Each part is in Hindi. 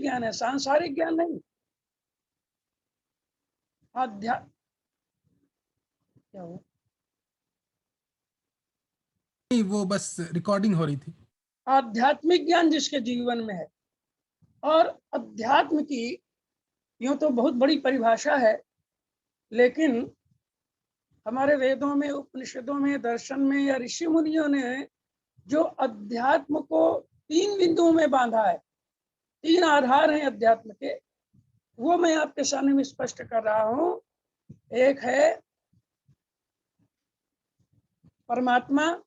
आध्यात्मिक ज्ञान है, सांसारिक ज्ञान नहीं। क्या हुआ? नहीं, वो बस रिकॉर्डिंग हो रही थी। आध्यात्मिक ज्ञान जिसके जीवन में है, और अध्यात्म की यूं तो बहुत बड़ी परिभाषा है, लेकिन हमारे वेदों में, उपनिषदों में, दर्शन में या ऋषि मुनियों ने जो अध्यात्म को 3 बिंदुओं में बांधा है, 3 आधार हैं अध्यात्म के, वो मैं आपके सामने में स्पष्ट कर रहा हूं। एक है परमात्मा,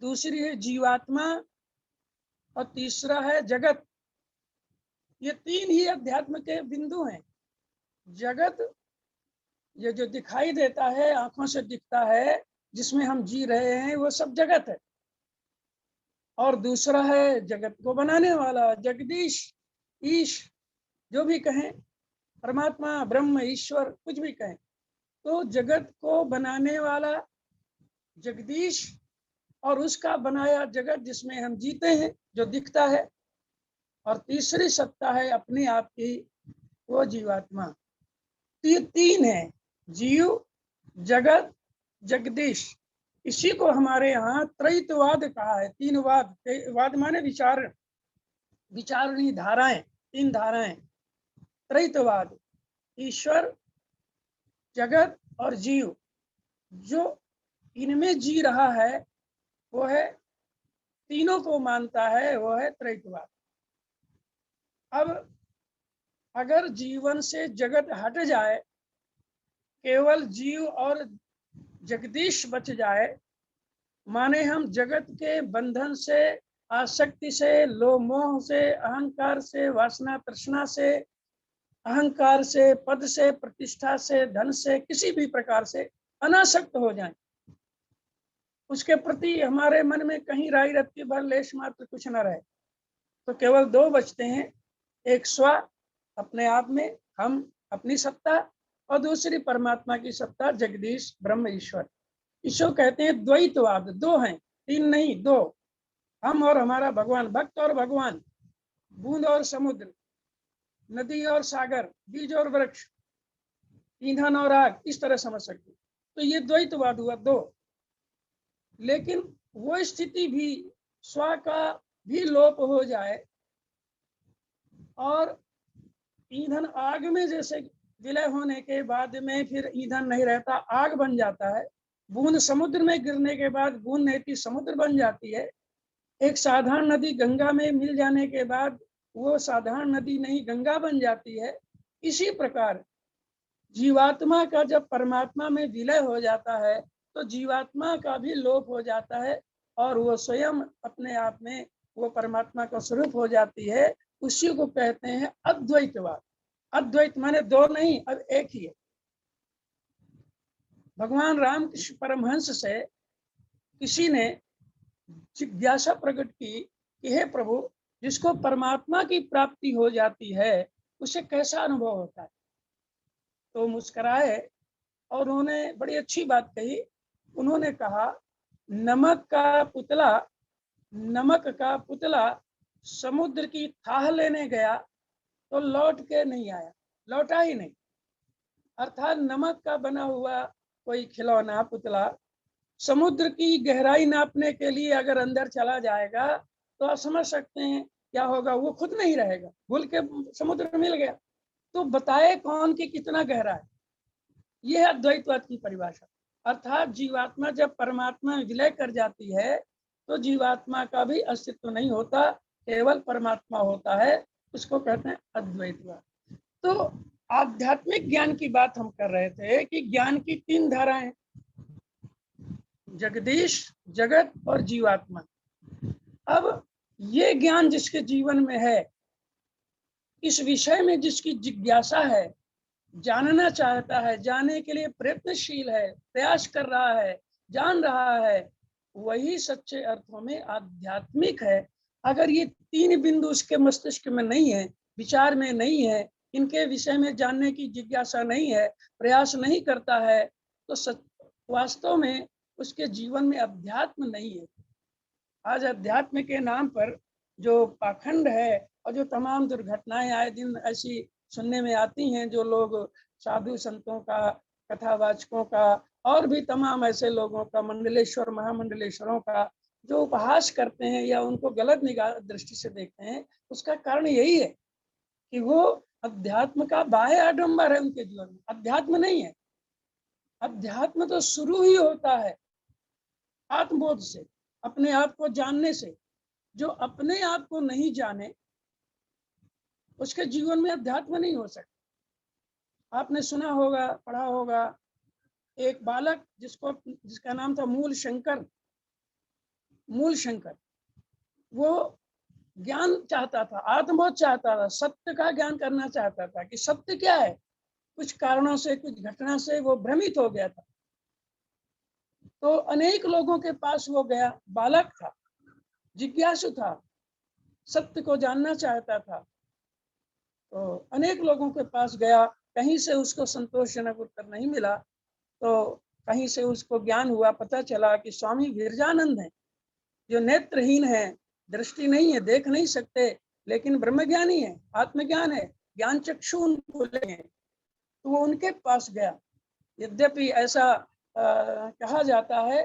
दूसरी है जीवात्मा, और तीसरा है जगत। ये 3 ही अध्यात्म के बिंदु हैं। जगत, ये जो दिखाई देता है, आंखों से दिखता है, जिसमें हम जी रहे हैं, वो सब जगत है। और दूसरा है जगत को बनाने वाला, जगदीश, ईश, जो भी कहें, परमात्मा, ब्रह्म, ईश्वर, कुछ भी कहें। तो जगत को बनाने वाला जगदीश, और उसका बनाया जगत जिसमें हम जीते हैं, जो दिखता है। और तीसरी सत्ता है अपने आप की, वो जीवात्मा। 3 है, जीव, जगत, जगदीश। इसी को हमारे यहाँ त्रैतवाद कहा है। 3 वाद, वाद माने विचार, विचारणी धाराएं, 3 धाराएं। त्रैतवाद, ईश्वर, जगत और जीव, जो इनमें जी रहा है वो है, तीनों को मानता है, वो है त्रैतवाद। अब अगर जीवन से जगत हट जाए, केवल जीव और जगदीश बच जाए, माने हम जगत के बंधन से, आसक्ति से, लोभ मोह से, अहंकार से, वासना तृष्णा से, अहंकार से, पद से, प्रतिष्ठा से, धन से, किसी भी प्रकार से अनासक्त हो जाएं, उसके प्रति हमारे मन में कहीं राई रत्ती भर लेश मात्र कुछ न रहे, तो केवल 2 बचते हैं। एक स्व, अपने आप में, हम, अपनी सत्ता, और दूसरी परमात्मा की सत्ता, जगदीश, ब्रह्म, ईश्वर। इसको कहते हैं द्वैतवाद। 2 हैं, 3 नहीं, 2। हम और हमारा भगवान, भक्त और भगवान, बूंद और समुद्र, नदी और सागर, बीज और वृक्ष, ईंधन और आग, इस तरह समझ सकते। तो ये द्वैतवाद हुआ 2। लेकिन वो स्थिति भी, स्व का भी लोप हो जाए, और ईंधन आग में जैसे विलय होने के बाद में फिर ईंधन नहीं रहता, आग बन जाता है। बूंद समुद्र में गिरने के बाद बूंद नहीं थी, समुद्र बन जाती है। एक साधारण नदी गंगा में मिल जाने के बाद वो साधारण नदी नहीं, गंगा बन जाती है। इसी प्रकार जीवात्मा का जब परमात्मा में विलय हो जाता है, तो जीवात्मा का भी लोप हो जाता है, और वो स्वयं अपने आप में वो परमात्मा का स्वरूप हो जाती है। उसी को कहते हैं अद्वैतवाद। अद्वैत माने 2 नहीं, अब एक ही है। भगवान रामकृष्ण परमहंस से किसी ने जिज्ञासा प्रकट की कि हे प्रभु, जिसको परमात्मा की प्राप्ति हो जाती है, उसे कैसा अनुभव होता है? तो मुस्कुराए और उन्होंने बड़ी अच्छी बात कही। उन्होंने कहा, नमक का पुतला, नमक का पुतला समुद्र की थाह लेने गया तो लौट के नहीं आया, लौटा ही नहीं। अर्थात नमक का बना हुआ कोई खिलौना, पुतला, समुद्र की गहराई नापने के लिए अगर अंदर चला जाएगा, तो आप समझ सकते हैं क्या होगा, वो खुद नहीं रहेगा, भूल के समुद्र मिल गया। तो बताए कौन कि कितना गहरा है। यह है अद्वैतवाद की परिभाषा। अर्थात जीवात्मा जब परमात्मा में विलय कर जाती है, तो जीवात्मा का भी अस्तित्व नहीं होता, केवल परमात्मा होता है। उसको कहते हैं अद्वैतवाद। तो आध्यात्मिक ज्ञान की बात हम कर रहे थे कि ज्ञान की 3 धाराएं, जगदीश, जगत और जीवात्मा। अब ये ज्ञान जिसके जीवन में है, इस विषय में जिसकी जिज्ञासा है, जानना चाहता है, जानने के लिए प्रयत्नशील है, प्रयास कर रहा है, जान रहा है, वही सच्चे अर्थों में आध्यात्मिक है। अगर ये 3 बिंदु उसके मस्तिष्क में नहीं है, विचार में नहीं है, इनके विषय में जानने की जिज्ञासा नहीं है, प्रयास नहीं करता है, तो वास्तव में उसके जीवन में अध्यात्म नहीं है। आज अध्यात्म के नाम पर जो पाखंड है, और जो तमाम दुर्घटनाएं आए दिन ऐसी सुनने में आती हैं, जो लोग साधु संतों का, कथावाचकों का और भी तमाम ऐसे लोगों का, मंडलेश्वर महामंडलेश्वरों का जो उपहास करते हैं या उनको गलत निगाह दृष्टि से देखते हैं, उसका कारण यही है कि वो अध्यात्म का बाह्य आडंबर है उनके जीवन में, अध्यात्म नहीं है। अध्यात्म तो शुरू ही होता है आत्मबोध से, अपने आप को जानने से। जो अपने आप को नहीं जाने उसके जीवन में अध्यात्म नहीं हो सकता। आपने सुना होगा, पढ़ा होगा, एक बालक जिसका नाम था मूल शंकर। वो ज्ञान चाहता था, आत्मबोध चाहता था, सत्य का ज्ञान करना चाहता था कि सत्य क्या है। कुछ कारणों से, कुछ घटना से वो भ्रमित हो गया था। तो अनेक लोगों के पास वो गया, बालक था, जिज्ञासु था, सत्य को जानना चाहता था। तो अनेक लोगों के पास गया, कहीं से उसको संतोषजनक उत्तर नहीं मिला। तो कहीं से उसको ज्ञान हुआ, पता चला कि स्वामी विरजानंद है, जो नेत्रहीन है, दृष्टि नहीं है, देख नहीं सकते, लेकिन ब्रह्मज्ञानी है, आत्मज्ञान है, ज्ञान चक्षु उनको हैं। तो वो उनके पास गया। यद्यपि ऐसा कहा जाता है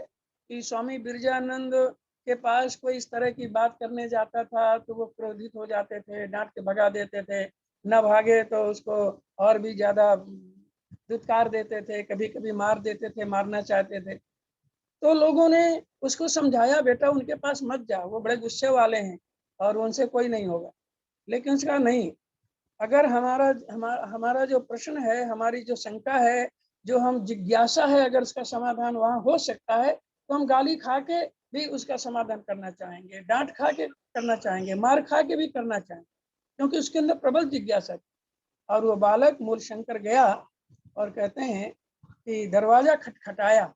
कि स्वामी विरजानंद के पास कोई इस तरह की बात करने जाता था तो वो क्रोधित हो जाते थे, डांट के भगा देते थे, न भागे तो उसको और भी ज्यादा दुत्कार देते थे, कभी कभी मार देते थे, मारना चाहते थे। तो लोगों ने उसको समझाया, बेटा उनके पास मत जाओ, वो बड़े गुस्से वाले हैं और उनसे कोई नहीं होगा। लेकिन उसका नहीं, अगर हमारा जो प्रश्न है, हमारी जो शंका है, जो हम जिज्ञासा है, अगर उसका समाधान वहाँ हो सकता है तो हम गाली खा के भी उसका समाधान करना चाहेंगे, डांट खा के करना चाहेंगे, मार खा के भी करना चाहेंगे, क्योंकि उसके अंदर प्रबल जिज्ञासा है। और वो बालक मूल शंकर गया और कहते हैं कि दरवाजा खटखटाया।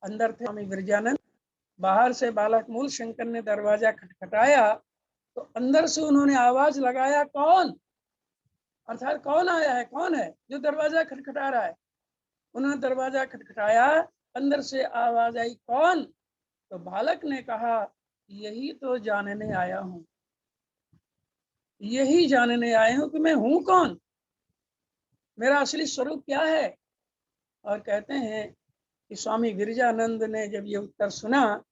अंदर थे स्वामी विरजानंद, बाहर से बालक मूल शंकर ने दरवाजा खटखटाया तो अंदर से उन्होंने आवाज लगाया, कौन? अर्थात कौन आया है, कौन है जो दरवाजा खटखटा रहा है? उन्होंने दरवाजा खटखटाया, अंदर से आवाज आई, कौन? तो बालक ने कहा, यही तो जानने आया हूं, यही जानने आया हूं कि मैं हूं कौन, मेरा असली स्वरूप क्या है। और कहते हैं कि स्वामी विरजानंद ने जब ये उत्तर सुना,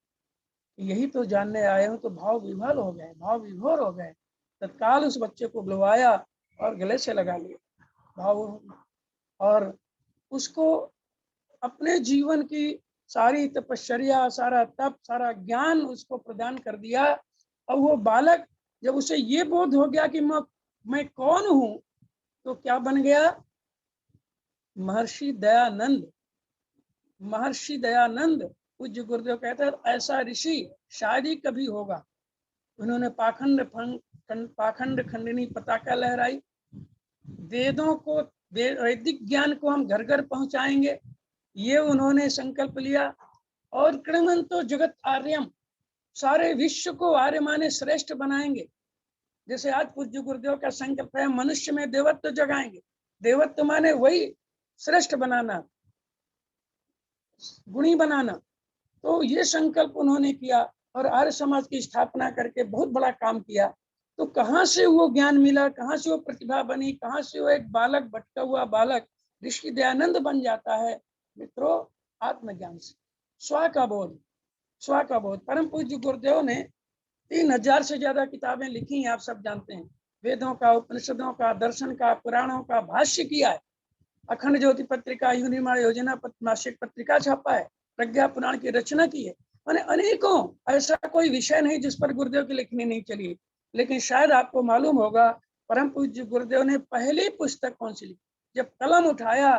यही तो जानने आए हूं, तो भाव विभोर हो गए, भाव विभोर हो गए। तत्काल उस बच्चे को बुलवाया और गले से लगा लिया भाव, और उसको अपने जीवन की सारी तपश्चर्या, सारा तप, सारा ज्ञान उसको प्रदान कर दिया। और वो बालक जब उसे ये बोध हो गया कि मैं कौन हूं, तो क्या बन गया? महर्षि दयानंद। महर्षि दयानंद पूज्य गुरुदेव कहते हैं, ऐसा ऋषि शायद ही कभी होगा। उन्होंने पाखंड खंडनी पताका लहराई, वेदों को, वैदिक ज्ञान को हम घर घर पहुंचाएंगे, ये उन्होंने संकल्प लिया। और कृणवंतो जगत आर्यम, सारे विश्व को आर्य माने श्रेष्ठ बनाएंगे। जैसे आज पूज्य गुरुदेव का संकल्प है, मनुष्य में देवत्व जगाएंगे। देवत्व माने वही श्रेष्ठ बनाना, गुणी बनाना। तो ये संकल्प उन्होंने किया और आर्य समाज की स्थापना करके बहुत बड़ा काम किया। तो कहाँ से वो ज्ञान मिला, कहाँ से वो प्रतिभा बनी, कहाँ से वो एक बालक, भटका हुआ बालक ऋषि दयानंद बन जाता है? मित्रों, आत्मज्ञान से, स्व का बोध, स्व का बोध। परम पूज्य गुरुदेव ने 3000 से ज्यादा किताबें लिखी हैं, आप सब जानते हैं। वेदों का, उपनिषदों का, दर्शन का, पुराणों का भाष्य किया है। अखंड ज्योति पत्रिका, युनिमाण योजना मासिक पत्रिका छापा है, प्रज्ञा पुराण की रचना की है। मैंने अनेकों, ऐसा कोई विषय नहीं जिस पर गुरुदेव की लिखनी नहीं चली। लेकिन शायद आपको मालूम होगा, परम पूज्य गुरुदेव ने पहली पुस्तक कौन सी लिखी? जब कलम उठाया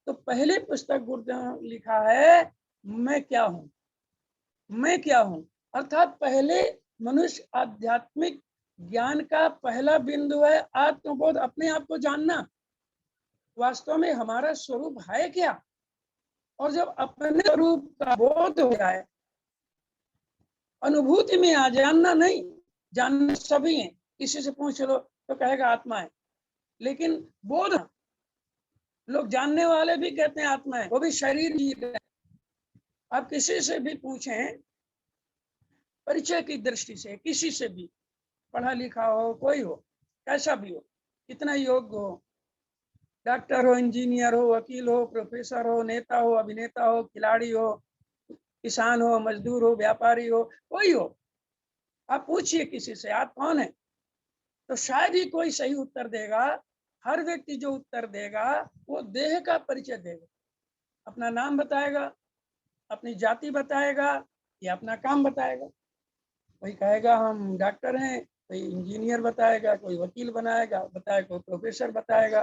तो पहली पुस्तक गुरुदेव लिखा है, मैं क्या हूं, मैं क्या हूं। अर्थात पहले मनुष्य आध्यात्मिक ज्ञान का पहला बिंदु है आत्मबोध, अपने आप को जानना, वास्तव में हमारा स्वरूप है क्या। और जब अपने स्वरूप का बोध हो जाए, अनुभूति में आ, जानना नहीं, जानने सभी हैं, किसी से पूछ लो तो कहेगा आत्मा है, लेकिन बोध, लोग जानने वाले भी कहते हैं आत्मा है, वो भी शरीर ही है। आप किसी से भी पूछें परिचय की दृष्टि से, किसी से भी, पढ़ा लिखा हो, कोई हो, कैसा भी हो, कितना योग्य हो, डॉक्टर हो, इंजीनियर हो, वकील हो, प्रोफेसर हो, नेता हो, अभिनेता हो, खिलाड़ी हो, किसान हो, मजदूर हो, व्यापारी हो, कोई हो, आप पूछिए किसी से आप कौन है, तो शायद ही कोई सही उत्तर देगा। हर व्यक्ति जो उत्तर देगा वो देह का परिचय देगा, अपना नाम बताएगा, अपनी जाति बताएगा या अपना काम बताएगा। कोई कहेगा हम डॉक्टर हैं, कोई इंजीनियर बताएगा, कोई वकील बताएगा, कोई प्रोफेसर बताएगा,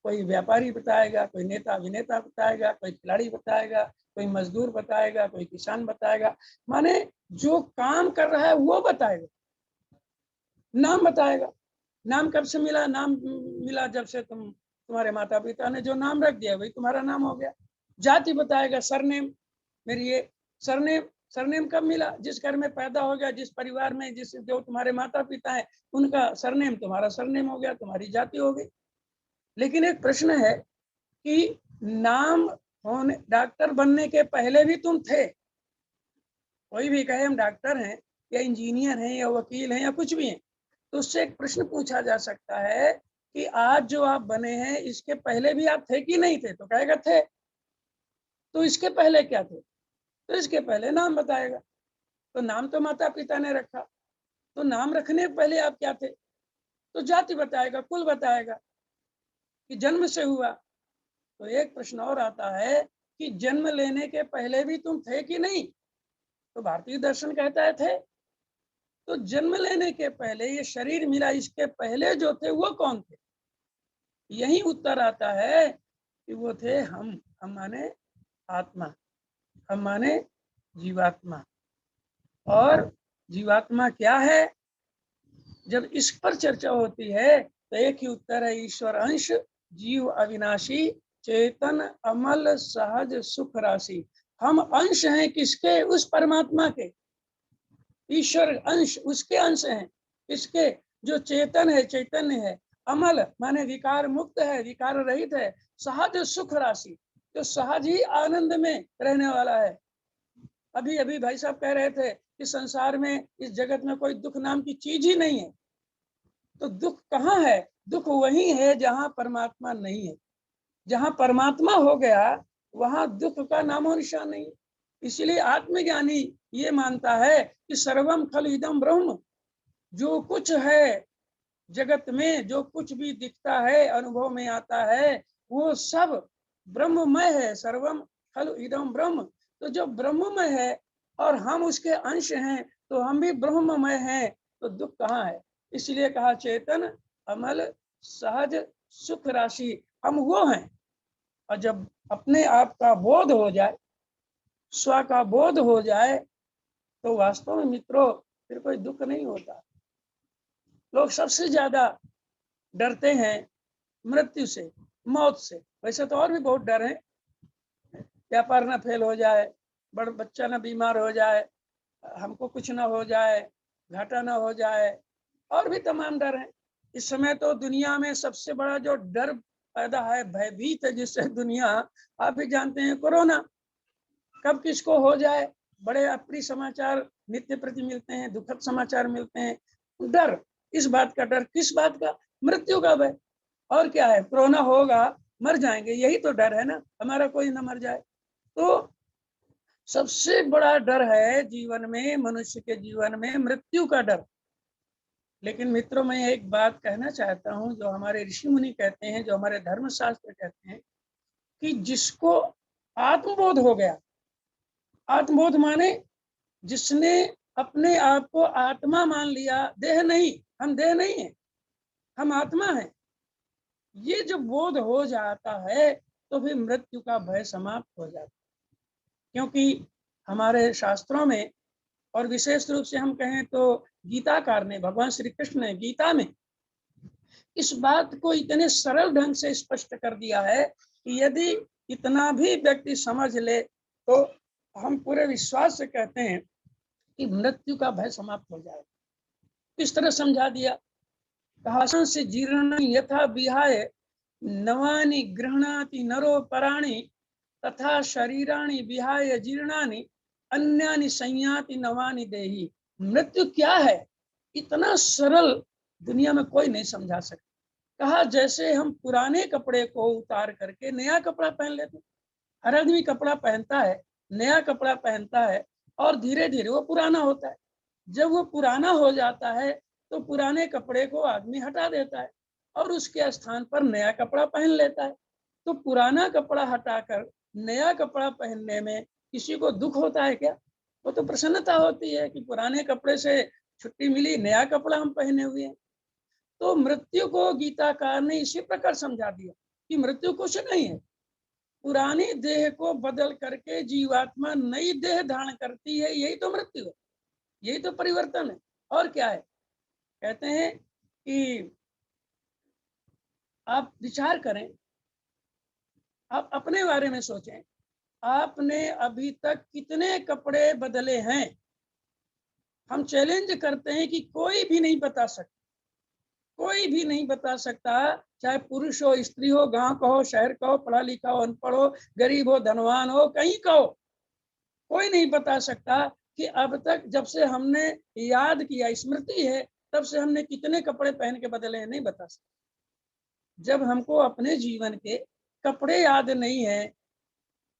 कोई व्यापारी बताएगा, कोई नेता अभिनेता बताएगा, कोई खिलाड़ी बताएगा, कोई मजदूर बताएगा, कोई किसान बताएगा। माने जो काम कर रहा है वो बताएगा, नाम बताएगा। नाम कब से मिला? नाम मिला जब से तुम्हारे माता पिता ने जो नाम रख दिया वही तुम्हारा नाम हो गया। जाति बताएगा, सरनेम, मेरी ये सरनेम। सरनेम कब मिला? जिस घर में पैदा हो गया, जिस परिवार में, जिस जो तुम्हारे माता पिता हैं उनका सरनेम तुम्हारा सरनेम हो गया, तुम्हारी जाति हो गई। लेकिन एक प्रश्न है कि नाम होने, डॉक्टर बनने के पहले भी तुम थे। कोई भी कहे हम डॉक्टर हैं या इंजीनियर हैं या वकील हैं या कुछ भी हैं, तो उससे एक प्रश्न पूछा जा सकता है कि आज जो आप बने हैं इसके पहले भी आप थे कि नहीं थे? तो कहेगा थे। तो इसके पहले क्या थे? तो इसके पहले नाम बताएगा। तो नाम तो माता पिता ने रखा, तो नाम रखने पहले आप क्या थे? तो जाति बताएगा, कुल बताएगा कि जन्म से हुआ। तो एक प्रश्न और आता है कि जन्म लेने के पहले भी तुम थे कि नहीं? तो भारतीय दर्शन कहता है थे। तो जन्म लेने के पहले, ये शरीर मिला, इसके पहले जो थे वो कौन थे? यही उत्तर आता है कि वो थे हम माने आत्मा, हम माने जीवात्मा। और जीवात्मा क्या है? जब इस पर चर्चा होती है तो एक ही उत्तर है, ईश्वर अंश, जीव अविनाशी, चेतन अमल सहज सुख राशि। हम अंश हैं किसके? उस परमात्मा के। ईश्वर अंश उसके अंश हैं, इसके जो चेतन है, चैतन्य है, अमल माने विकार मुक्त है, विकार रहित है, सहज सुख राशि, जो सहज ही आनंद में रहने वाला है। अभी अभी भाई साहब कह रहे थे कि संसार में, इस जगत में कोई दुख नाम की चीज ही नहीं है। तो दुख कहाँ है? दुख वही है जहाँ परमात्मा नहीं है। जहाँ परमात्मा हो गया वहां दुख का नामो निशान नहीं। इसलिए आत्मज्ञानी ये मानता है कि सर्वम खल इदम ब्रह्म, जो कुछ है जगत में, जो कुछ भी दिखता है, अनुभव में आता है, वो सब ब्रह्ममय है। सर्वम खल इदम ब्रह्म, तो जो ब्रह्ममय है और हम उसके अंश हैं, तो हम भी ब्रह्ममय हैं, तो दुख कहाँ है? इसलिए कहा चेतन अमल सहज सुख राशि, हम वो हैं। और जब अपने आप का बोध हो जाए, स्व का बोध हो जाए, तो वास्तव में मित्रों फिर कोई दुख नहीं होता। लोग सबसे ज्यादा डरते हैं मृत्यु से, मौत से। वैसे तो और भी बहुत डर है, व्यापार ना फेल हो जाए, बड़ा बच्चा ना बीमार हो जाए, हमको कुछ ना हो जाए, घाटा ना हो जाए, और भी तमाम डर हैं। इस समय तो दुनिया में सबसे बड़ा जो डर पैदा है, भयभीत है जिससे दुनिया, आप भी जानते हैं, कोरोना। कब किसको हो जाए, बड़े अप्रिय समाचार नित्य प्रति मिलते हैं, दुखद समाचार मिलते हैं। डर, इस बात का डर, किस बात का? मृत्यु का भय। और क्या है? कोरोना होगा, मर जाएंगे, यही तो डर है ना, हमारा कोई ना मर जाए। तो सबसे बड़ा डर है जीवन में, मनुष्य के जीवन में, मृत्यु का डर। लेकिन मित्रों, मैं एक बात कहना चाहता हूं, जो हमारे ऋषि मुनि कहते हैं, जो हमारे धर्मशास्त्र कहते हैं, कि जिसको आत्मबोध हो गया, आत्मबोध माने जिसने अपने आप को आत्मा मान लिया, देह नहीं, हम देह नहीं है, हम आत्मा है, ये जब बोध हो जाता है तो फिर मृत्यु का भय समाप्त हो जाता है। क्योंकि हमारे शास्त्रों में, और विशेष रूप से हम कहें तो गीताकार ने, भगवान श्री कृष्ण ने गीता में इस बात को इतने सरल ढंग से स्पष्ट कर दिया है कि यदि इतना भी व्यक्ति समझ ले तो हम पूरे विश्वास से कहते हैं कि मृत्यु का भय समाप्त हो जाए। किस तरह समझा दिया? कहा से जीर्ण यथा विहाय नवानि गृह्णाति नरो पराणि, तथा शरीराणि विहाय जीर्णानि अन्यानि संयाति नवानि देहि। मृत्यु क्या है? इतना सरल दुनिया में कोई नहीं समझा सकता। कहा जैसे हम पुराने कपड़े को उतार करके नया कपड़ा पहन लेते, हर आदमी कपड़ा पहनता है, नया कपड़ा पहनता है और धीरे धीरे वो पुराना होता है। जब वो पुराना हो जाता है तो पुराने कपड़े को आदमी हटा देता है और उसके स्थान पर नया कपड़ा पहन लेता है। तो पुराना कपड़ा हटाकर नया कपड़ा पहनने में किसी को दुख होता है क्या? वो तो प्रसन्नता होती है कि पुराने कपड़े से छुट्टी मिली, नया कपड़ा हम पहने हुए हैं। तो मृत्यु को गीताकार ने इसी प्रकार समझा दिया कि मृत्यु कुछ नहीं है, पुरानी देह को बदल करके जीवात्मा नई देह धारण करती है, यही तो मृत्यु है, यही तो परिवर्तन है। और क्या है? कहते हैं कि आप विचार करें, आप अपने बारे में सोचें, आपने अभी तक कितने कपड़े बदले हैं? हम चैलेंज करते हैं कि कोई भी नहीं बता सकता, कोई भी नहीं बता सकता, चाहे पुरुष हो, स्त्री हो, गांव का हो, शहर का हो, पढ़ा लिखा हो, अनपढ़ हो, गरीब हो, धनवान हो, कहीं का हो, कोई नहीं बता सकता कि अब तक जब से हमने याद किया, स्मृति है, तब से हमने कितने कपड़े पहन के बदले हैं, नहीं बता सकता। जब हमको अपने जीवन के कपड़े याद नहीं है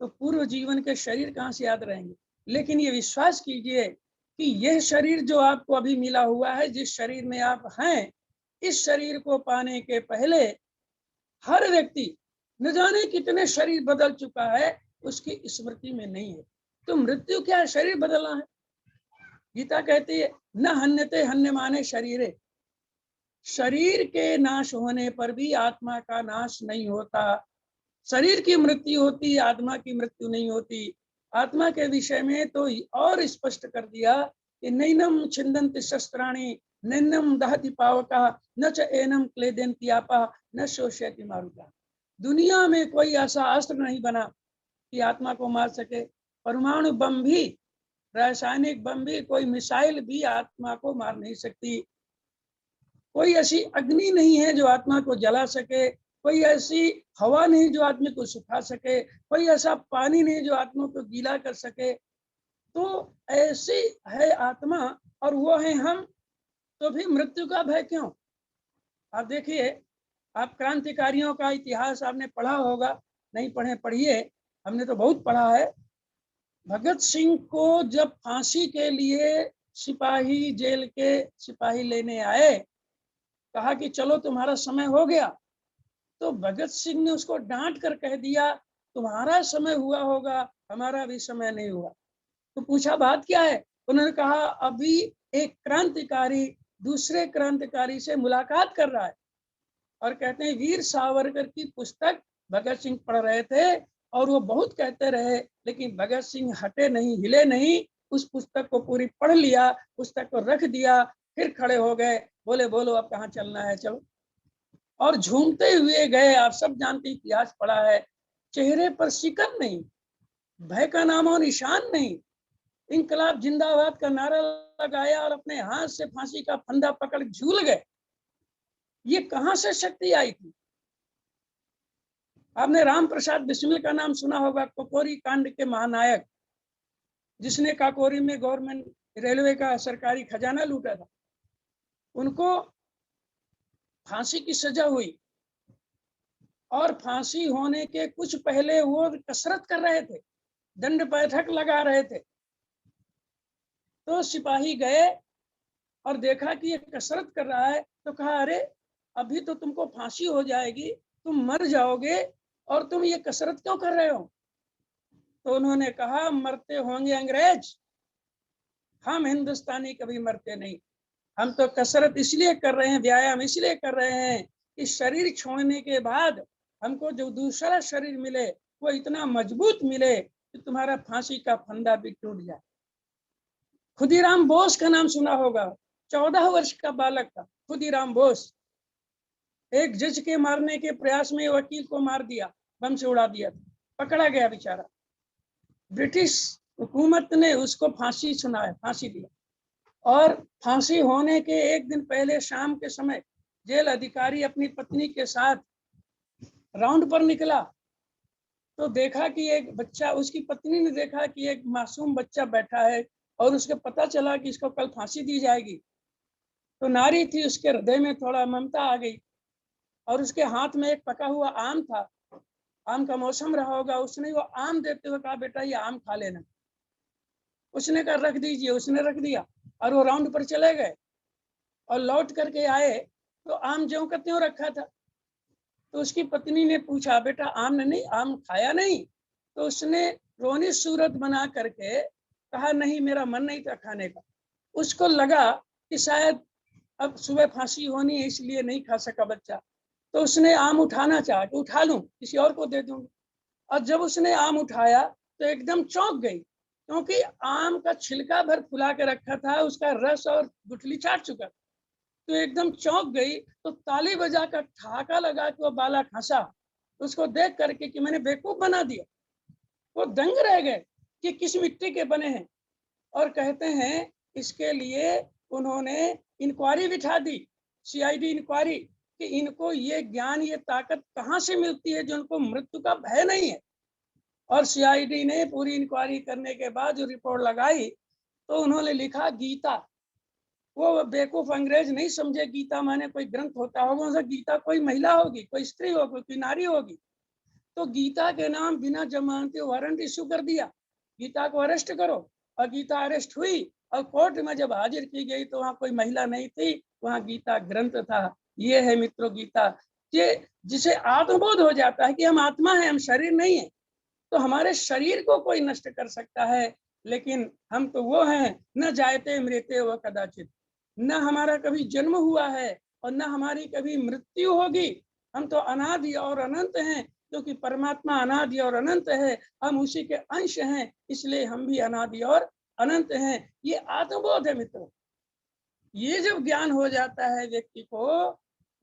तो पूर्व जीवन के शरीर कहाँ से याद रहेंगे? लेकिन ये विश्वास कीजिए कि यह शरीर जो आपको अभी मिला हुआ है, जिस शरीर में आप हैं, इस शरीर को पाने के पहले हर व्यक्ति न जाने कितने शरीर बदल चुका है, उसकी स्मृति में नहीं है। तो मृत्यु क्या है? शरीर बदलना है। गीता कहती है न हन्यते हन्य माने शरीरे, शरीर के नाश होने पर भी आत्मा का नाश नहीं होता। शरीर की मृत्यु होती, आत्मा की मृत्यु नहीं होती। आत्मा के विषय में तो और स्पष्ट कर दिया कि नैनम छिन्दन्ति शस्त्राणि, नैनम दहति पावकः, न च एनम क्लेदन्ति आपः, न शोषयति मारुतः। दुनिया में कोई ऐसा अस्त्र नहीं बना कि आत्मा को मार सके। परमाणु बम भी, रासायनिक बम भी, कोई मिसाइल भी आत्मा को मार नहीं सकती। कोई ऐसी अग्नि नहीं है जो आत्मा को जला सके, कोई ऐसी हवा नहीं जो आदमी को सुखा सके, कोई ऐसा पानी नहीं जो आत्मा को गीला कर सके। तो ऐसी है आत्मा और वो है हम, तो भी मृत्यु का भय क्यों? आप देखिए, आप क्रांतिकारियों का इतिहास आपने पढ़ा होगा, नहीं पढ़े पढ़िए, हमने तो बहुत पढ़ा है। भगत सिंह को जब फांसी के लिए सिपाही, जेल के सिपाही लेने आए, कहा कि चलो तुम्हारा समय हो गया, तो भगत सिंह ने उसको डांट कर कह दिया तुम्हारा समय हुआ होगा, हमारा भी समय नहीं हुआ। तो पूछा बात क्या है? उन्होंने कहा अभी एक क्रांतिकारी दूसरे क्रांतिकारी से मुलाकात कर रहा है, और कहते हैं वीर सावरकर की पुस्तक भगत सिंह पढ़ रहे थे और वो बहुत कहते रहे, लेकिन भगत सिंह हटे नहीं, हिले नहीं, उस पुस्तक को पूरी पढ़ लिया, पुस्तक को रख दिया, फिर खड़े हो गए, बोले बोलो अब कहाँ चलना है, चलो। और झूमते हुए गए। आप सब जानते इतिहास पढ़ा है, चेहरे पर शिकन नहीं, भय का नाम और निशान नहीं, इंकलाब जिंदाबाद का नारा लगाया और अपने हाथ से फांसी का फंदा पकड़ झूल गए। ये कहां से शक्ति आई थी? आपने राम प्रसाद बिस्मिल का नाम सुना होगा, ककोरी कांड के महानायक, जिसने काकोरी में गवर्नमेंट रेलवे का सरकारी खजाना लूटा था। उनको फांसी की सजा हुई और फांसी होने के कुछ पहले वो कसरत कर रहे थे, दंड बैठक लगा रहे थे। तो सिपाही गए और देखा कि ये कसरत कर रहा है, तो कहा अरे अभी तो तुमको फांसी हो जाएगी, तुम मर जाओगे और तुम ये कसरत क्यों कर रहे हो? तो उन्होंने कहा मरते होंगे अंग्रेज, हम हिंदुस्तानी कभी मरते नहीं। हम तो कसरत इसलिए कर रहे हैं, व्यायाम इसलिए कर रहे हैं कि शरीर छोड़ने के बाद हमको जो दूसरा शरीर मिले वो इतना मजबूत मिले कि तुम्हारा फांसी का फंदा भी टूट जाए। खुदीराम बोस का नाम सुना होगा, 14 वर्ष का बालक था खुदीराम बोस। एक जज के मारने के प्रयास में वकील को मार दिया, बम से उड़ा दिया, पकड़ा गया बेचारा। ब्रिटिश हुकूमत ने उसको फांसी सुनाया, फांसी दिया, और फांसी होने के एक दिन पहले शाम के समय जेल अधिकारी अपनी पत्नी के साथ राउंड पर निकला, तो देखा कि एक बच्चा, उसकी पत्नी ने देखा कि एक मासूम बच्चा बैठा है और उसके पता चला कि इसको कल फांसी दी जाएगी। तो नारी थी, उसके हृदय में थोड़ा ममता आ गई और उसके हाथ में एक पका हुआ आम था, आम का मौसम रहा होगा, उसने वो आम देते हुए कहा बेटा ये आम खा लेना। उसने कहा रख दीजिए, उसने रख दिया और वो राउंड पर चले गए और लौट करके आए तो आम ज्यों का त्यों रखा था। तो उसकी पत्नी ने पूछा बेटा आम नहीं, आम खाया नहीं? तो उसने रोनी सूरत बना करके कहा नहीं, मेरा मन नहीं था खाने का। उसको लगा कि शायद अब सुबह फांसी होनी है इसलिए नहीं खा सका बच्चा। तो उसने आम उठाना चाहा कि उठा लूं, किसी और को दे दूंगी। और जब उसने आम उठाया तो एकदम चौंक गई, क्योंकि आम का छिलका भर फुला के रखा था, उसका रस और गुठली चाट चुका। तो एकदम चौंक गई, तो ताली बजा कर ठहाका लगा कि वो बालक हंसा उसको देख करके कि मैंने बेवकूफ बना दिया। वो दंग रह गए कि किस मिट्टी के बने हैं। और कहते हैं इसके लिए उन्होंने इंक्वायरी बिठा दी, सीआईडी इंक्वायरी, कि इनको ये ज्ञान, ये ताकत कहाँ से मिलती है जो उनको मृत्यु का भय नहीं है। और सीआईडी ने पूरी इंक्वायरी करने के बाद जो रिपोर्ट लगाई तो उन्होंने लिखा गीता। वो बेवकूफ अंग्रेज नहीं समझे गीता माने कोई ग्रंथ होता होगा, उनसे गीता कोई महिला होगी, कोई स्त्री होगी, कोई नारी होगी। तो गीता के नाम बिना जमानती वारंट इशू कर दिया, गीता को अरेस्ट करो। और गीता अरेस्ट हुई और कोर्ट में जब हाजिर की गई तो वहां कोई महिला नहीं थी, वहां गीता ग्रंथ था। ये है मित्रों गीता, ये जिसे आत्मबोध हो जाता है कि हम आत्मा है, हम शरीर नहीं है। तो हमारे शरीर को कोई नष्ट कर सकता है, लेकिन हम तो वो हैं न जायते मृत्य व कदाचित, न हमारा कभी जन्म हुआ है और न हमारी कभी मृत्यु होगी। हम तो अनादि और अनंत हैं, क्योंकि परमात्मा अनादि और अनंत है, हम उसी के अंश हैं, इसलिए हम भी अनादि और अनंत हैं। ये आत्मबोध है मित्रों। ये जब ज्ञान हो जाता है व्यक्ति को,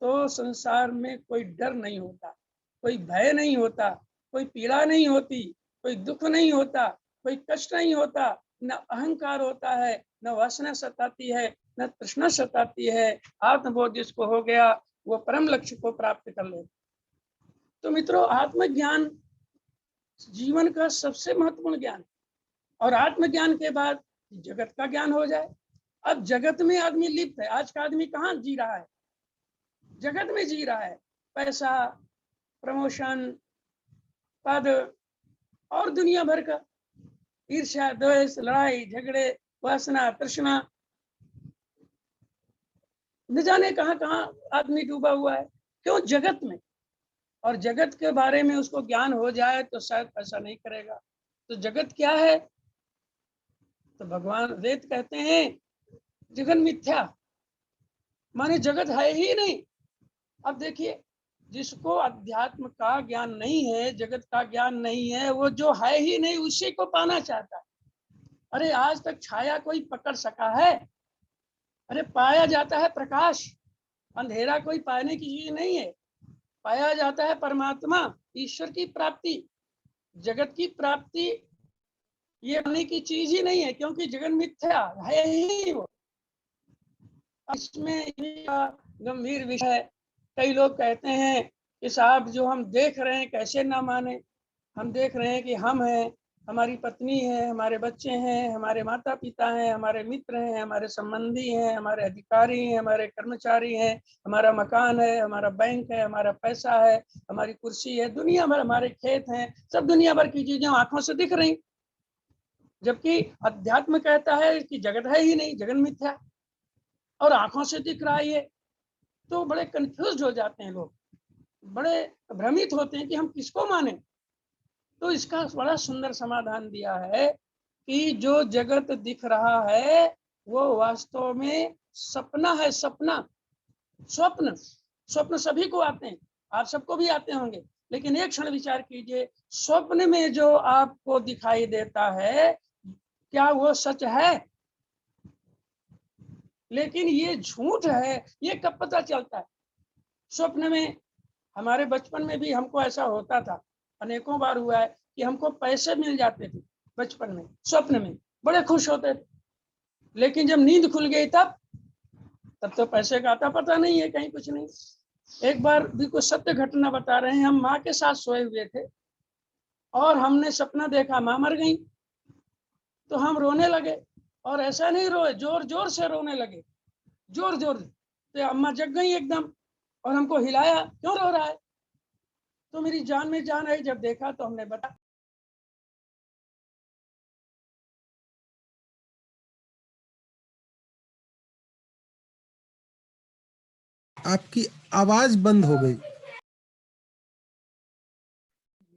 तो संसार में कोई डर नहीं होता, कोई भय नहीं होता, कोई पीड़ा नहीं होती, कोई दुख नहीं होता, कोई कष्ट नहीं होता, न अहंकार होता है, न वासना सताती है, न तृष्णा सताती है। आत्मबोध जिसको हो गया वो परम लक्ष्य को प्राप्त कर ले। तो मित्रों आत्मज्ञान जीवन का सबसे महत्वपूर्ण ज्ञान, और आत्मज्ञान के बाद जगत का ज्ञान हो जाए। अब जगत में आदमी लिप्त है, आज का आदमी कहाँ जी रहा है? जगत में जी रहा है, पैसा, प्रमोशन, पद और दुनिया भर का ईर्ष्या, द्वेष, लड़ाई झगड़े, वासना, तृष्णा, न जाने कहाँ कहाँ आदमी डूबा हुआ है। क्यों? जगत में। और जगत के बारे में उसको ज्ञान हो जाए तो शायद ऐसा नहीं करेगा। तो जगत क्या है? तो भगवान वेद कहते हैं जगन मिथ्या, माने जगत है ही नहीं। अब देखिए, जिसको अध्यात्म का ज्ञान नहीं है, जगत का ज्ञान नहीं है, वो जो है ही नहीं उसी को पाना चाहता है। अरे आज तक छाया कोई पकड़ सका है? अरे पाया जाता है प्रकाश, अंधेरा कोई पाने की चीज नहीं है। पाया जाता है परमात्मा, ईश्वर की प्राप्ति। जगत की प्राप्ति ये पाने की चीज ही नहीं है, क्योंकि जगन मिथ्या है ही वो। इसमें गंभीर विषय। कई लोग कहते हैं कि साहब जो हम देख रहे हैं कैसे ना माने। हम देख रहे हैं कि हम हैं, हमारी पत्नी है, हमारे बच्चे हैं, हमारे माता पिता हैं, हमारे मित्र हैं, हमारे संबंधी हैं, हमारे अधिकारी हैं, हमारे कर्मचारी हैं, हमारा मकान है, हमारा बैंक है, हमारा पैसा है, हमारी कुर्सी है, दुनिया भर हमारे खेत हैं, सब दुनिया भर की चीजें आंखों से दिख रही। जबकि अध्यात्म कहता है कि जगत है ही नहीं, जगन मिथ्या, और आंखों से दिख रहा है ये। तो बड़े कंफ्यूज हो जाते हैं लोग, बड़े भ्रमित होते हैं कि हम किसको माने। तो इसका बड़ा सुंदर समाधान दिया है कि जो जगत दिख रहा है वो वास्तव में सपना है। सपना, स्वप्न, स्वप्न सभी को आते हैं, आप सबको भी आते होंगे। लेकिन एक क्षण विचार कीजिए, स्वप्न में जो आपको दिखाई देता है क्या वो सच है? लेकिन ये झूठ है, ये कब पता चलता है? स्वप्न में। हमारे बचपन में भी हमको ऐसा होता था, अनेकों बार हुआ है कि हमको पैसे मिल जाते थे बचपन में, स्वप्न में बड़े खुश होते थे। लेकिन जब नींद खुल गई तब तो पैसे का आता पता नहीं है, कहीं कुछ नहीं। एक बार भी कुछ सत्य घटना बता रहे हैं, हम माँ के साथ सोए हुए थे और हमने सपना देखा माँ मर गई। तो हम रोने लगे, और ऐसा नहीं रोए, जोर जोर से रोने लगे। जोर जोर से। तो अम्मा जग गई एकदम और हमको हिलाया, क्यों रो रहा है? तो मेरी जान में जान आई। जब देखा तो हमने बताया। आपकी आवाज बंद हो गई।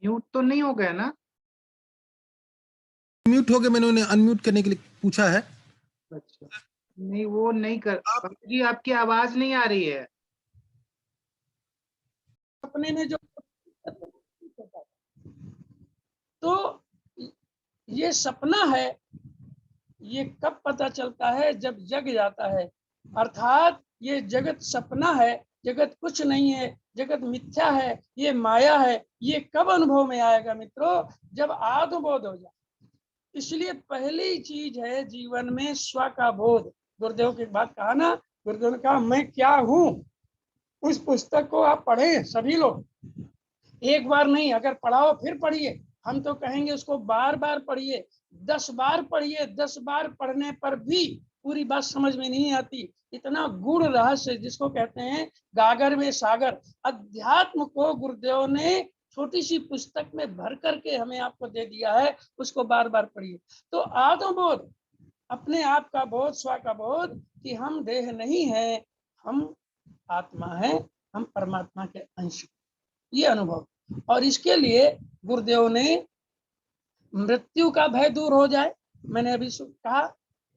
म्यूट तो नहीं हो गया ना? म्यूट हो गया, मैंने उन्हें अनम्यूट करने के लिए पूछा है। अच्छा, नहीं वो नहीं कर जी, आपकी आवाज नहीं आ रही है। अपने में जो, तो ये सपना है, ये कब पता चलता है? जब जग जाता है। अर्थात ये जगत सपना है, जगत कुछ नहीं है, जगत मिथ्या है, ये माया है। ये कब अनुभव में आएगा मित्रों? जब आत्मबोध हो जाए। इसलिए पहली चीज है जीवन में स्व का बोध। गुरुदेव की बात कहा ना, गुरुदेव ने कहा मैं क्या हूं। उस पुस्तक को आप पढ़ें सभी लोग, एक बार नहीं, अगर पढ़ाओ फिर पढ़िए। हम तो कहेंगे उसको बार बार पढ़िए, 10 बार पढ़िए। 10 बार पढ़ने पर भी पूरी बात समझ में नहीं आती। इतना गूढ़ रहस्य जिसको कहते हैं गागर में सागर, अध्यात्म को गुरुदेव ने छोटी सी पुस्तक में भर करके हमें आपको दे दिया है। उसको बार बार पढ़िए। तो आत्मबोध, अपने आप का बोध, स्व का बोध कि हम देह नहीं है, हम आत्मा है, हम परमात्मा के अंश, ये अनुभव। और इसके लिए गुरुदेव ने मृत्यु का भय दूर हो जाए, मैंने अभी कहा,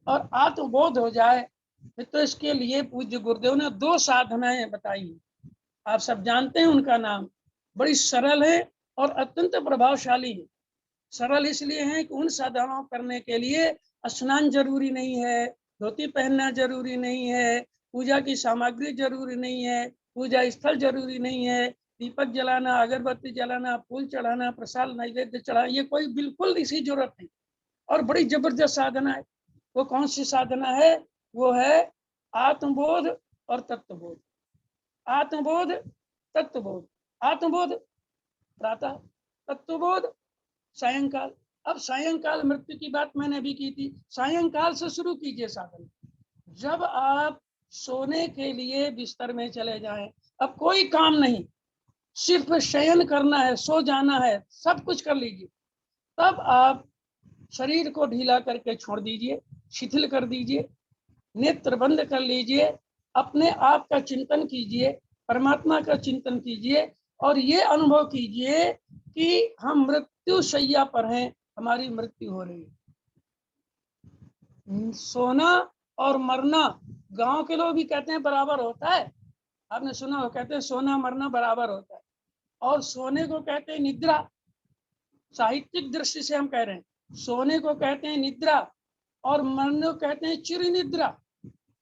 और आत्मबोध हो जाए। तो इसके लिए पूज्य गुरुदेव ने 2 साधनाएं बताई। आप सब जानते हैं उनका नाम, बड़ी सरल है और अत्यंत प्रभावशाली है। सरल इसलिए है कि उन साधनाओं करने के लिए स्नान जरूरी नहीं है, धोती पहनना जरूरी नहीं है, पूजा की सामग्री जरूरी नहीं है, पूजा स्थल जरूरी नहीं है, दीपक जलाना, अगरबत्ती जलाना, फूल चढ़ाना, प्रसाद नैवेद्य चढ़ाना, ये कोई बिल्कुल इसी जरूरत नहीं। और बड़ी जबरदस्त साधना है। वो कौन सी साधना है? वो है आत्मबोध और तत्वबोध। आत्मबोध, तत्वबोध। आत्मबोध प्रातः, तत्वबोध सायंकाल। अब सायंकाल मृत्यु की बात मैंने अभी की थी, सायंकाल से शुरू कीजिए साधन। जब आप सोने के लिए बिस्तर में चले जाएं, अब कोई काम नहीं, सिर्फ शयन करना है, सो जाना है, सब कुछ कर लीजिए। तब आप शरीर को ढीला करके छोड़ दीजिए, शिथिल कर दीजिए, नेत्र बंद कर लीजिए, अपने आप का चिंतन कीजिए, परमात्मा का चिंतन कीजिए और ये अनुभव कीजिए कि हम मृत्यु शैया पर हैं, हमारी मृत्यु हो रही है। सोना और मरना गांव के लोग भी कहते हैं बराबर होता है। आपने सुना हो, कहते हैं सोना मरना बराबर होता है। और सोने को कहते हैं निद्रा। साहित्यिक दृष्टि से हम कह रहे हैं, सोने को कहते हैं निद्रा और मरने को कहते हैं चिर निद्रा।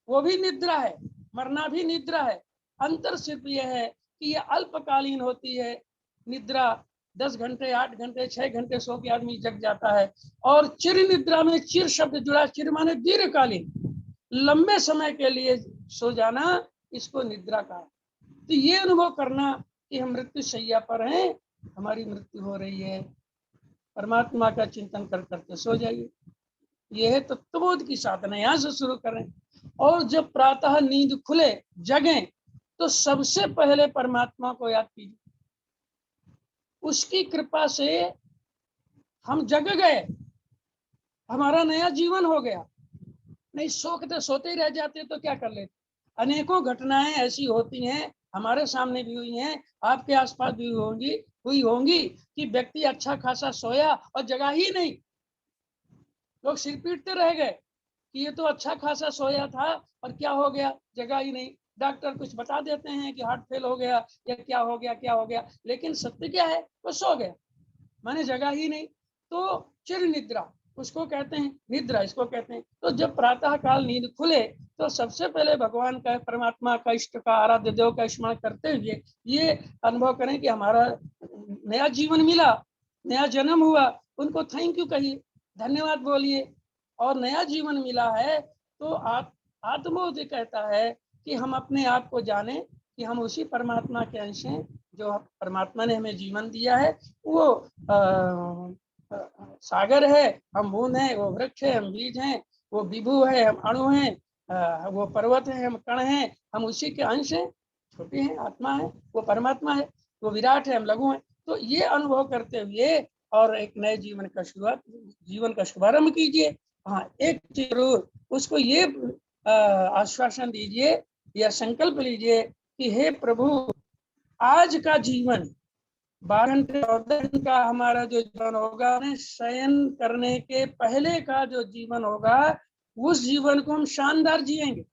वो भी निद्रा है, मरना भी निद्रा है। अंतर सिर्फ यह है कि यह अल्पकालीन होती है निद्रा, 10 घंटे, 8 घंटे, 6 घंटे सो के आदमी जग जाता है। और चिर निद्रा में चिर शब्द जुड़ा, चिर माने दीर्घकालीन, लंबे समय के लिए सो जाना, इसको निद्रा कहा। तो ये अनुभव करना कि हम मृत्यु शैया पर हैं, हमारी मृत्यु हो रही है, परमात्मा का चिंतन कर करके सो जाइए। यह है तत्वबोध की साधना, यहाँ से शुरू करें। और जब प्रातः नींद खुले, जगें, तो सबसे पहले परमात्मा को याद कीजिए। उसकी कृपा से हम जग गए, हमारा नया जीवन हो गया। नहीं सोते सोते ही रह जाते तो क्या कर लेते। अनेकों घटनाएं ऐसी होती हैं, हमारे सामने भी हुई हैं, आपके आसपास भी हुई होंगी कि व्यक्ति अच्छा खासा सोया और जगा ही नहीं। लोग सिर पीटते रह गए कि ये तो अच्छा खासा सोया था और क्या हो गया, जगा ही नहीं। डॉक्टर कुछ बता देते हैं कि हार्ट फेल हो गया या क्या हो गया, लेकिन सत्य क्या है, वो सो गया, माने जगा ही नहीं। तो चिर निद्रा उसको कहते हैं, निद्रा इसको कहते हैं। तो जब प्रातः काल नींद खुले तो सबसे पहले भगवान का, परमात्मा का, इष्ट का, आराध्य देव का स्मरण करते हुए ये अनुभव करें कि हमारा नया जीवन मिला, नया जन्म हुआ, उनको थैंक यू कहिए, धन्यवाद बोलिए। और नया जीवन मिला है तो आत्मबोध कहता है कि हम अपने आप को जाने कि हम उसी परमात्मा के अंश हैं, जो परमात्मा ने हमें जीवन दिया है। वो सागर है, हम बूंद हैं, वो वृक्ष है, हम बीज हैं, वो विभु है, हम अणु हैं, वो पर्वत है, हम कण हैं, हम उसी के अंश हैं, छोटे हैं, आत्मा है, वो परमात्मा है, वो विराट है, हम लघु हैं। तो ये अनुभव करते हुए और एक नए जीवन का शुभारंभ कीजिए। हाँ, एक चीज जरूर उसको ये आश्वासन दीजिए या संकल्प लीजिए कि हे प्रभु, आज का जीवन 12 घंटे 14 घंटे का हमारा जो जीवन होगा, शयन करने के पहले का जो जीवन होगा, उस जीवन को हम शानदार जिएंगे।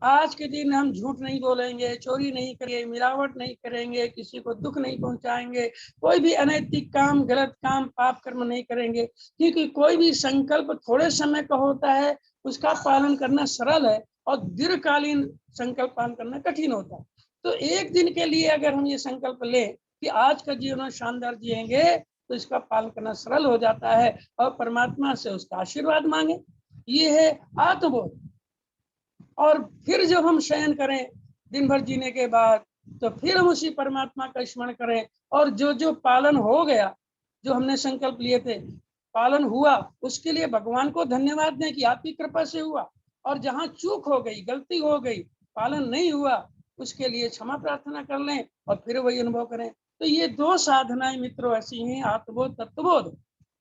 आज के दिन हम झूठ नहीं बोलेंगे, चोरी नहीं करेंगे, मिलावट नहीं करेंगे, किसी को दुख नहीं पहुंचाएंगे, कोई भी अनैतिक काम, गलत काम, पाप कर्म नहीं करेंगे। क्योंकि कोई भी संकल्प थोड़े समय का होता है, उसका पालन करना सरल है, और दीर्घकालीन संकल्प पालन करना कठिन होता है। तो एक दिन के लिए अगर हम ये संकल्प लें कि आज का जीवन शानदार जिएंगे, तो इसका पालन करना सरल हो जाता है और परमात्मा से उसका आशीर्वाद मांगे। ये है आत्मबोध। और फिर जब हम शयन करें दिन भर जीने के बाद, तो फिर हम उसी परमात्मा का स्मरण करें, और जो जो पालन हो गया, जो हमने संकल्प लिए थे, पालन हुआ, उसके लिए भगवान को धन्यवाद दें कि आपकी कृपा से हुआ। और जहाँ चूक हो गई, गलती हो गई, पालन नहीं हुआ, उसके लिए क्षमा प्रार्थना कर लें और फिर वही अनुभव करें। तो ये दो साधनाएं मित्रों ऐसी हैं, आत्मबोध, तत्वबोध,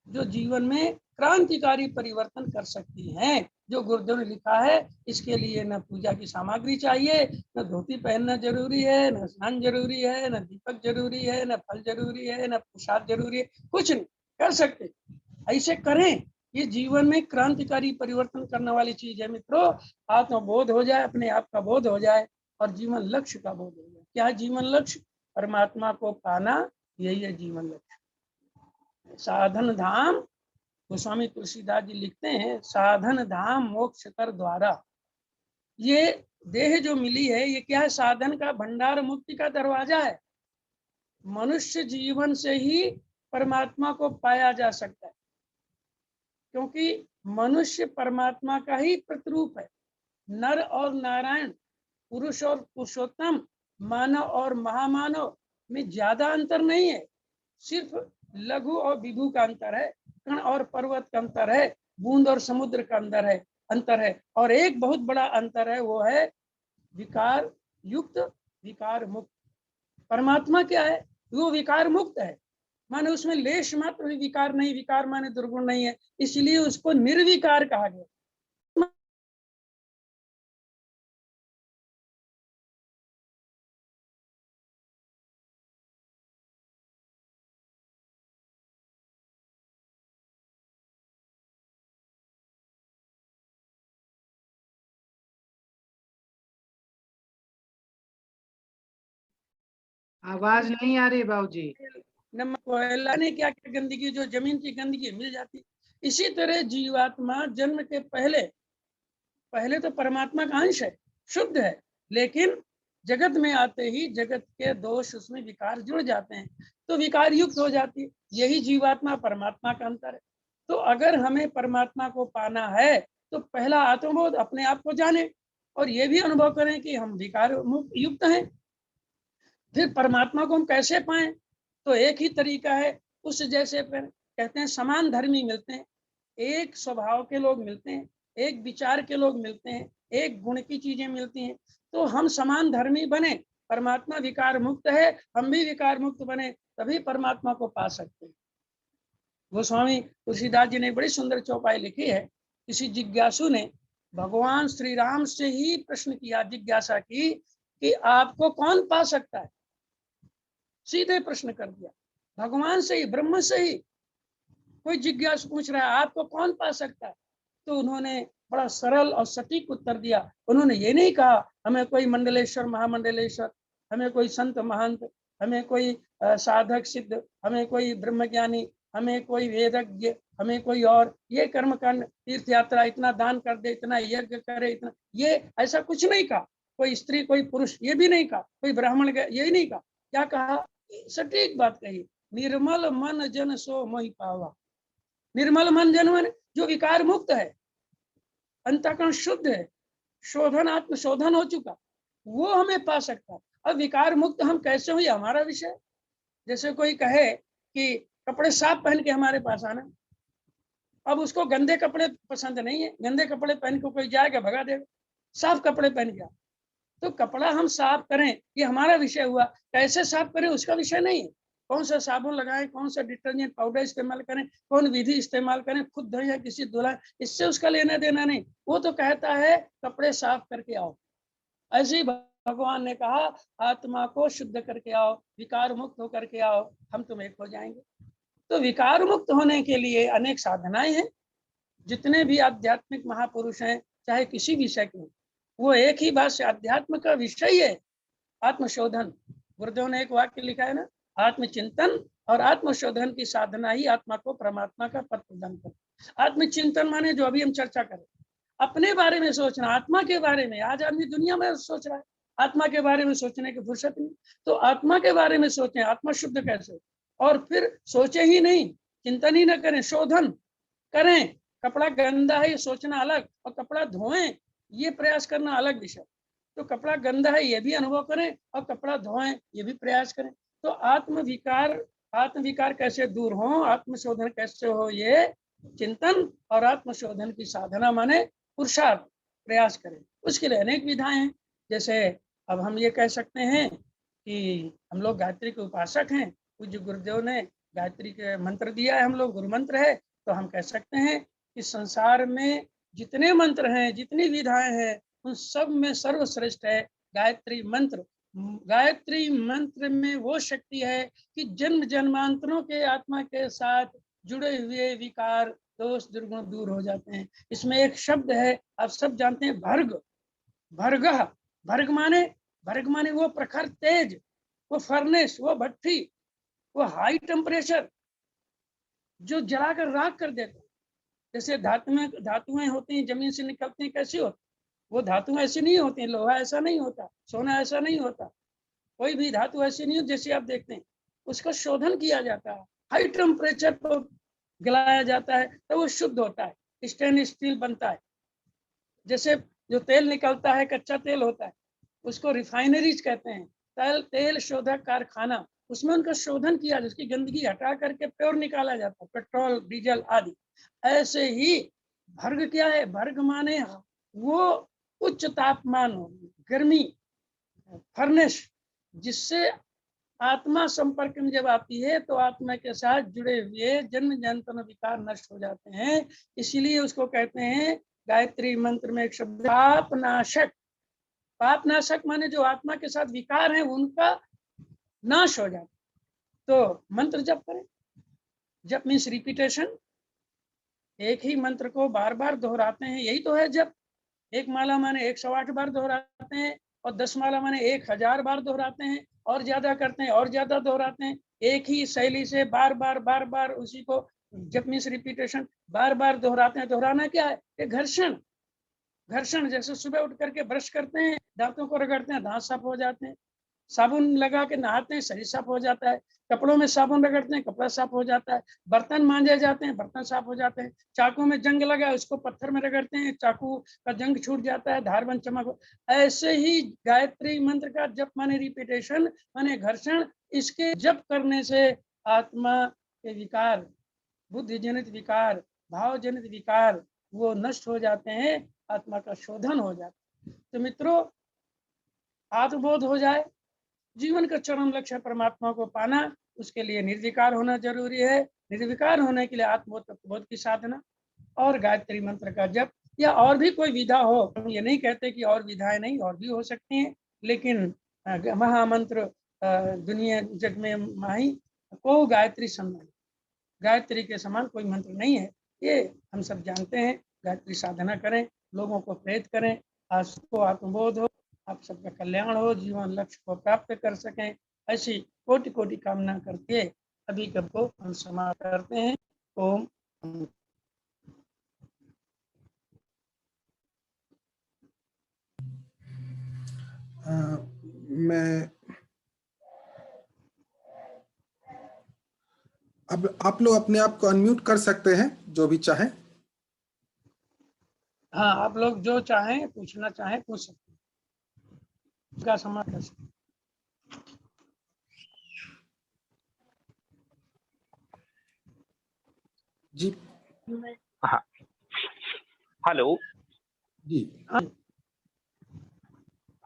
जो जीवन में क्रांतिकारी परिवर्तन कर सकती हैं। जो गुरुदेव ने लिखा है, इसके लिए न पूजा की सामग्री चाहिए, न धोती पहनना जरूरी है, न स्नान जरूरी है, न दीपक जरूरी है, न फल जरूरी है, न प्रसाद जरूरी है, कुछ नहीं कर सकते। ऐसे करें, ये जीवन में क्रांतिकारी परिवर्तन करने वाली चीज है मित्रों। आत्मबोध हो जाए, अपने आप का बोध हो जाए, और जीवन लक्ष्य का बोध हो जाए। क्या है जीवन लक्ष्य? परमात्मा को पाना, यही है जीवन लक्ष्य। साधन धाम, गोस्वामी तुलसीदास जी लिखते हैं, साधन धाम मोक्ष कर द्वारा। ये देह जो मिली है, ये क्या है? साधन का भंडार, मुक्ति का दरवाजा है। मनुष्य जीवन से ही परमात्मा को पाया जा सकता है, क्योंकि मनुष्य परमात्मा का ही प्रतिरूप है। नर और नारायण, पुरुष और पुरुषोत्तम, मानव और महामानव में ज्यादा अंतर नहीं है। सिर्फ लघु और विभु का अंतर है, कण और पर्वत का अंतर है, बूंद और समुद्र का अंतर है। और एक बहुत बड़ा अंतर है, वो है विकार युक्त, विकार मुक्त। परमात्मा क्या है? वो विकार मुक्त है, माने उसमें लेश मात्र भी विकार नहीं। विकार माने दुर्गुण नहीं है, इसलिए उसको निर्विकार कहा गया। आवाज नहीं आ रही बाबूजी। नमक कोयला ने क्या क्या गंदगी, जो जमीन की गंदगी मिल जाती। इसी तरह जीवात्मा जन्म के पहले तो परमात्मा का अंश है, शुद्ध है, लेकिन जगत में आते ही जगत के दोष, उसमें विकार जुड़ जाते हैं, तो विकार युक्त हो जाती है। यही जीवात्मा परमात्मा का अंतर है। तो अगर हमें परमात्मा को पाना है, तो पहला आत्मबोध, अपने आप को जाने और ये भी अनुभव करें कि हम विकार युक्त हैं। फिर परमात्मा को हम कैसे पाएं? तो एक ही तरीका है, उस जैसे कहते हैं समान धर्मी मिलते हैं, एक स्वभाव के लोग मिलते हैं, एक विचार के लोग मिलते हैं, एक गुण की चीजें मिलती हैं, तो हम समान धर्मी बने। परमात्मा विकार मुक्त है, हम भी विकार मुक्त बने, तभी परमात्मा को पा सकते हैं। गोस्वामी तुलसीदास जी ने बड़ी सुंदर चौपाई लिखी है। किसी जिज्ञासु ने भगवान श्री राम से ही प्रश्न किया, जिज्ञासा की कि आपको कौन पा सकता है। सीधे प्रश्न कर दिया, भगवान से ही, ब्रह्म से ही कोई जिज्ञासु पूछ रहा है, आपको कौन पा सकता है? तो उन्होंने बड़ा सरल और सटीक उत्तर दिया। उन्होंने ये नहीं कहा हमें कोई मंडलेश्वर, महामंडलेश्वर, हमें कोई संत महंत, हमें कोई साधक सिद्ध, हमें कोई ब्रह्मज्ञानी, हमें कोई वेदज्ञ, हमें कोई और ये कर्मकांड, तीर्थ यात्रा, इतना दान कर दे, इतना यज्ञ करे, इतना, ये ऐसा कुछ नहीं कहा। कोई स्त्री, कोई पुरुष, ये भी नहीं कहा। कोई ब्राह्मण, यही नहीं कहा। क्या कहा? सटीक बात कही, निर्मल मन जन सो मोहि पावा। निर्मल मन जन मन जो विकार मुक्त है, अंतःकरण शुद्ध है, शोधन, आत्मशोधन हो चुका, वो हमें पा सकता है। अब विकार मुक्त हम कैसे हो, ये हमारा विषय। जैसे कोई कहे कि कपड़े साफ पहन के हमारे पास आना, अब उसको गंदे कपड़े पसंद नहीं है, गंदे कपड़े पहन के कोई जाएगा, भगा देगा। साफ कपड़े पहन के आओ। तो कपड़ा हम साफ करें ये हमारा विषय हुआ, कैसे साफ करें उसका विषय नहीं है। कौन सा साबुन लगाएं, कौन सा डिटर्जेंट पाउडर इस्तेमाल करें, कौन विधि इस्तेमाल करें, खुद धोएं या किसी धुलाएं, इससे उसका लेना देना नहीं। वो तो कहता है कपड़े साफ करके आओ। ऐसे ही भगवान ने कहा आत्मा को शुद्ध करके आओ, विकार मुक्त होकर के आओ, हम तुम एक हो जाएंगे। तो विकार मुक्त होने के लिए अनेक साधनाएं हैं। जितने भी आध्यात्मिक महापुरुष हैं चाहे किसी विषय के, वो एक ही बात से, अध्यात्म का विषय है आत्मशोधन। गुरुदेव ने एक वाक्य लिखा है ना, आत्मचिंतन और आत्मशोधन की साधना ही आत्मा को परमात्मा का पद प्रदान करती। आत्मचिंतन माने जो अभी हम चर्चा करें, अपने बारे में सोचना, आत्मा के बारे में। आज आदमी दुनिया में सोच रहा है, आत्मा के बारे में सोचने की फुर्सत नहीं। तो आत्मा के बारे में सोचें, आत्मा शुद्ध कैसे, और फिर सोचे ही नहीं, चिंतन ही न करें, शोधन करें। कपड़ा गंदा है ये सोचना अलग, और कपड़ा धोएं ये प्रयास करना अलग विषय। तो कपड़ा गंदा है ये भी अनुभव करें, और कपड़ा धोएं ये भी प्रयास करें। तो आत्मविकार कैसे दूर हो, आत्मशोधन कैसे हो, ये चिंतन और आत्मशोधन की साधना माने पुरुषार्थ, प्रयास करें। उसके लिए अनेक विधाएं हैं। जैसे अब हम ये कह सकते हैं कि हम लोग गायत्री के उपासक हैं, पूज्य गुरुदेव ने गायत्री के मंत्र दिया है, हम लोग गुरु मंत्र है, तो हम कह सकते हैं कि संसार में जितने मंत्र हैं, जितनी विधाएं हैं, उन सब में सर्वश्रेष्ठ है गायत्री मंत्र। गायत्री मंत्र में वो शक्ति है कि जन्म जन्मांतरों के आत्मा के साथ जुड़े हुए विकार दोष दुर्गुण दूर हो जाते हैं। इसमें एक शब्द है, आप सब जानते हैं, भर्ग। भर्गः, भर्ग माने वो प्रखर तेज, वो फर्नेस, वो भट्टी, वो हाई टेम्परेचर जो जलाकर राख कर देता है। जैसे धातुएं होती हैं, जमीन से निकलती हैं, कैसी होती, वो धातुएं ऐसी नहीं होती, लोहा ऐसा नहीं होता, सोना ऐसा नहीं होता, कोई भी धातु ऐसी नहीं हो जैसे आप देखते हैं। उसका शोधन किया जाता है, हाई टेम्परेचर पर गलाया जाता है, तो वो शुद्ध होता है, स्टेनलेस स्टील बनता है। जैसे जो तेल निकलता है, कच्चा तेल होता है, उसको रिफाइनरीज कहते हैं, तेल शोधक कारखाना, उसमें उनका शोधन किया, उसकी गंदगी हटा करके प्योर निकाला जाता है, पेट्रोल डीजल आदि। ऐसे ही भर्ग क्या है, भर्ग माने वो उच्च तापमान, गर्मी, फर्नेस, जिससे आत्मा संपर्क में जब आती है तो आत्मा के साथ जुड़े हुए जन्म जन्म विकार नष्ट हो जाते हैं। इसीलिए उसको कहते हैं गायत्री मंत्र में एक शब्द पापनाशक। पापनाशक माने जो आत्मा के साथ विकार है उनका नाश हो जाता। तो मंत्र जप करें। जप मीन्स रिपीटेशन, एक ही मंत्र को बार बार दोहराते हैं, यही तो है जप। एक माला माने 108 बार दोहराते हैं, और 10 माला माने 1000 बार दोहराते हैं, और ज्यादा करते हैं और ज्यादा दोहराते हैं। एक ही शैली से बार बार उसी को, जप मीन्स रिपीटेशन, बार बार दोहराते हैं। दोहराना क्या है, एक घर्षण। जैसे सुबह उठ करके ब्रश करते हैं, दांतों को रगड़ते हैं, दांत साफ हो जाते हैं। साबुन लगा के नहाते हैं, शरीर साफ हो जाता है। कपड़ों में साबुन रगड़ते हैं, कपड़ा साफ हो जाता है। बर्तन मांजे जाते हैं, बर्तन साफ हो जाते हैं। चाकू में जंग लगा, उसको पत्थर में रगड़ते हैं, चाकू का जंग छूट जाता है, धारबन चमक। ऐसे ही गायत्री मंत्र का जप माने रिपीटेशन माने घर्षण। इसके जप करने से आत्मा के विकार, बुद्धि जनित विकार, भाव जनित विकार, वो नष्ट हो जाते हैं, आत्मा का शोधन हो जाता है। तो मित्रों, आत्मबोध हो जाए, जीवन का चरम लक्ष्य परमात्मा को पाना, उसके लिए निर्विकार होना जरूरी है। निर्विकार होने के लिए आत्मबोध तत्वबोध की साधना और गायत्री मंत्र का जप, या और भी कोई विधा हो। हम ये नहीं कहते कि और विधाएं नहीं, और भी हो सकती हैं, लेकिन महामंत्र दुनिया जग में माही को गायत्री समान, गायत्री के समान कोई मंत्र नहीं है, ये हम सब जानते हैं। गायत्री साधना करें, लोगों को प्रेरित करें, आपको आत्मबोध हो, आप सबका कल्याण हो, जीवन लक्ष्य को प्राप्त कर सकें, ऐसी कोटि कोटि कामना करके अभी को हम समाप्त करते हैं। ओम। मैं अब आप लोग अपने आप को अनम्यूट कर सकते हैं, जो भी चाहें। हाँ, आप लोग जो चाहें, पूछना चाहें पूछ सकते हैं, का समाप्त कर सकते हैं। जी हाँ, हेलो जी। हाँ।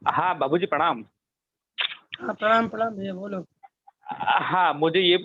हाँ बाबूजी प्रणाम। हाँ प्रणाम प्रणाम भैया बोलो। हाँ मुझे ये